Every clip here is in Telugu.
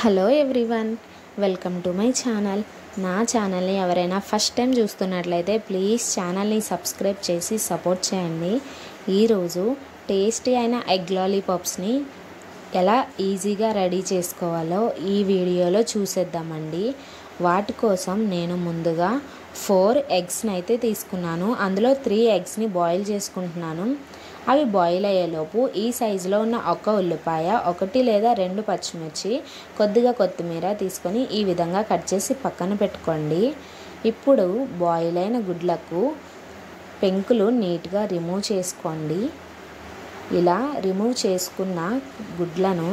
Hello everyone, welcome to my channel. నా ఛానల్ని ఎవరైనా ఫస్ట్ టైం చూస్తున్నట్లయితే ప్లీజ్ ఛానల్ని సబ్స్క్రైబ్ చేసి సపోర్ట్ చేయండి. ఈరోజు టేస్టీ అయిన ఎగ్ లాలీపాప్స్ని ఎలా ఈజీగా రెడీ చేసుకోవాలో ఈ వీడియోలో చూసేద్దామండి. వాటి కోసం నేను ముందుగా 4 ఎగ్స్ని అయితే తీసుకున్నాను. అందులో 3 ఎగ్స్ని బాయిల్ చేసుకుంటున్నాను. అవి బాయిల్ అయ్యేలోపు ఈ సైజులో ఉన్న ఒక ఉల్లిపాయ, 1 లేదా 2 పచ్చిమిర్చి, కొద్దిగా కొత్తిమీర తీసుకొని ఈ విధంగా కట్ చేసి పక్కన పెట్టుకోండి. ఇప్పుడు బాయిల్ అయిన గుడ్లకు పెంకులు నీట్గా రిమూవ్ చేసుకోండి. ఇలా రిమూవ్ చేసుకున్న గుడ్లను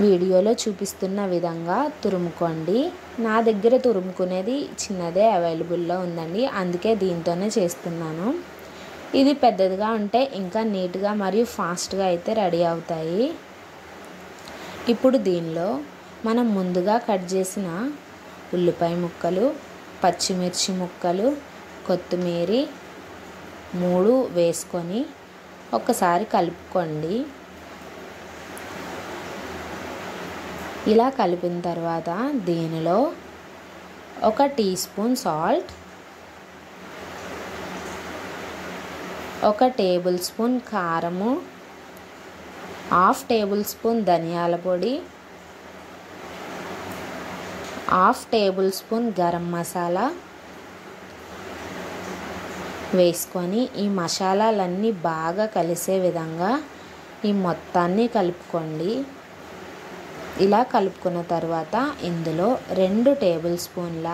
వీడియోలో చూపిస్తున్న విధంగా తురుముకోండి. నా దగ్గర తురుముకునేది చిన్నదే అవైలబుల్లో ఉందండి, అందుకే దీంతోనే చేస్తున్నాను. ఇది పెద్దదిగా ఉంటే ఇంకా నీట్గా మరియు ఫాస్ట్గా అయితే రెడీ అవుతాయి. ఇప్పుడు దీనిలో మనం ముందుగా కట్ చేసిన ఉల్లిపాయ ముక్కలు, పచ్చిమిర్చి ముక్కలు, కొత్తిమీర 3 వేసుకొని ఒకసారి కలుపుకోండి. ఇలా కలిపిన తర్వాత దీనిలో 1 tea spoon salt, 1 table spoon కారము, 1/2 టేబుల్ స్పూన్ ధనియాల పొడి, 1/2 టేబుల్ స్పూన్ గరం మసాలా వేసుకొని ఈ మసాలాలన్నీ బాగా కలిసే విధంగా ఈ మొత్తాన్ని కలుపుకోండి. ఇలా కలుపుకున్న తర్వాత ఇందులో 2 టేబుల్ స్పూన్ల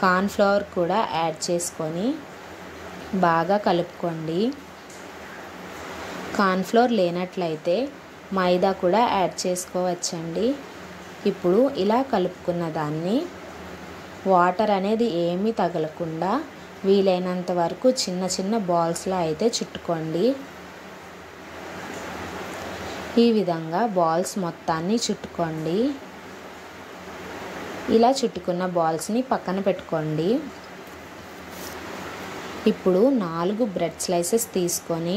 కార్న్ఫ్లవర్ కూడా యాడ్ చేసుకొని బాగా కలుపుకోండి. కార్న్ఫ్లవర్ లేనట్లయితే మైదా కూడా యాడ్ చేసుకోవచ్చండి. ఇప్పుడు ఇలా కలుపుకున్న దాన్ని వాటర్ అనేది ఏమీ తగలకుండా వీలైనంత వరకు చిన్న చిన్న బాల్స్లా అయితే చుట్టుకోండి. ఈ విధంగా బాల్స్ మొత్తాన్ని చుట్టుకోండి. ఇలా చుట్టుకున్న బాల్స్ని పక్కన పెట్టుకోండి. ఇప్పుడు 4 బ్రెడ్ స్లైసెస్ తీసుకొని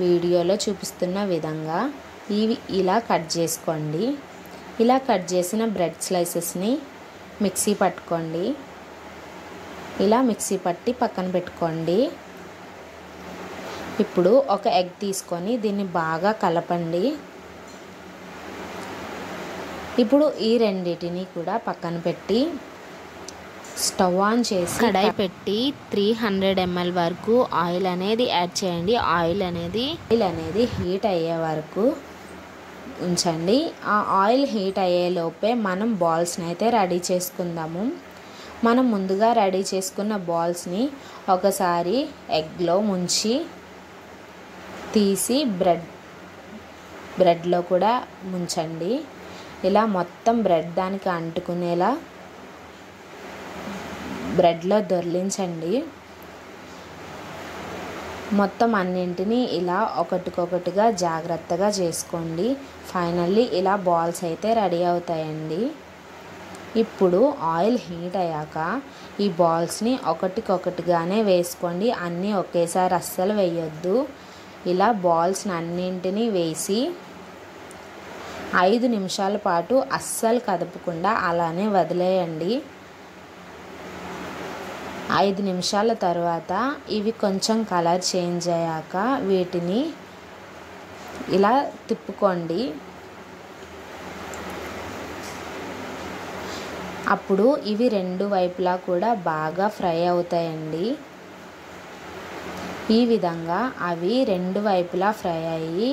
వీడియోలో చూపిస్తున్న విధంగా ఇలా కట్ చేసుకోండి. ఇలా కట్ చేసిన బ్రెడ్ స్లైసెస్ని మిక్సీ పట్టుకోండి. ఇలా మిక్సీ పట్టి పక్కన పెట్టుకోండి. ఇప్పుడు 1 ఎగ్ తీసుకొని దీన్ని బాగా కలపండి. ఇప్పుడు ఈ రెండింటిని కూడా పక్కన పెట్టి స్టవ్ ఆన్ చేసి కడాయి పెట్టి 300 ml వరకు ఆయిల్ అనేది యాడ్ చేయండి. ఆయిల్ అనేది హీట్ అయ్యే వరకు ఉంచండి. ఆ ఆయిల్ హీట్ అయ్యేలోపే మనం బాల్స్ని అయితే రెడీ చేసుకుందాము. మనం ముందుగా రెడీ చేసుకున్న బాల్స్ని ఒకసారి ఎగ్లో ముంచి తీసి బ్రెడ్లో కూడా ముంచండి. ఇలా మొత్తం బ్రెడ్ దానికి అంటుకునేలా బ్రెడ్లో దొర్లించండి. మొత్తం అన్నింటినీ ఇలా ఒకటికొకటిగా జాగ్రత్తగా చేసుకోండి. ఫైనల్లీ ఇలా బాల్స్ అయితే రెడీ అవుతాయండి. ఇప్పుడు ఆయిల్ హీట్ అయ్యాక ఈ బాల్స్ని ఒకటికొకటిగానే వేసుకోండి. అన్నీ ఒకేసారి అస్సలు వేయొద్దు. ఇలా బాల్స్ని అన్నింటినీ వేసి 5 నిమిషాల పాటు అస్సలు కదపకుండా అలానే వదిలేయండి. 5 నిమిషాల తర్వాత ఇవి కొంచెం కలర్ చేంజ్ అయ్యాక వీటిని ఇలా తిప్పుకోండి. అప్పుడు ఇవి 2 వైపులా కూడా బాగా ఫ్రై అవుతాయండి. ఈ విధంగా అవి 2 వైపులా ఫ్రై అయ్యి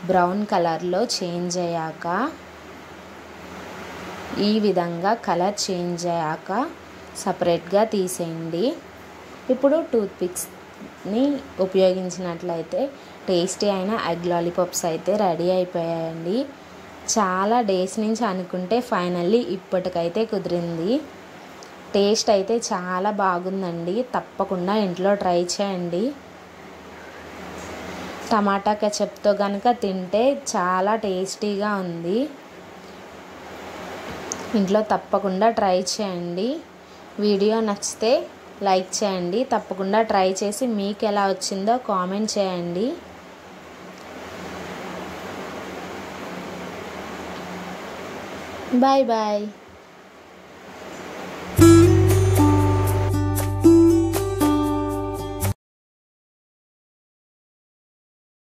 బ్రౌన్ కలర్లో చేంజ్ అయ్యాక ఈ విధంగా కలర్ చేంజ్ అయ్యాక సపరేట్గా తీసేయండి. ఇప్పుడు టూత్పిక్స్ని ఉపయోగించినట్లయితే టేస్టీ అయిన ఎగ్ లాలీపాప్స్ అయితే రెడీ అయిపోయాయండి. చాలా డేస్ నుంచి అనుకుంటే ఫైనల్లీ ఇప్పటికైతే కుదిరింది. టేస్ట్ అయితే చాలా బాగుందండి. తప్పకుండా ఇంట్లో ట్రై చేయండి. టమాటా కెచప్తో కనుక తింటే చాలా టేస్టీగా ఉంది. ఇంట్లో తప్పకుండా ట్రై చేయండి. వీడియో నచ్చితే లైక్ చేయండి. తప్పకుండా ట్రై చేసి మీకు ఎలా వచ్చిందో కామెంట్ చేయండి. Bye bye.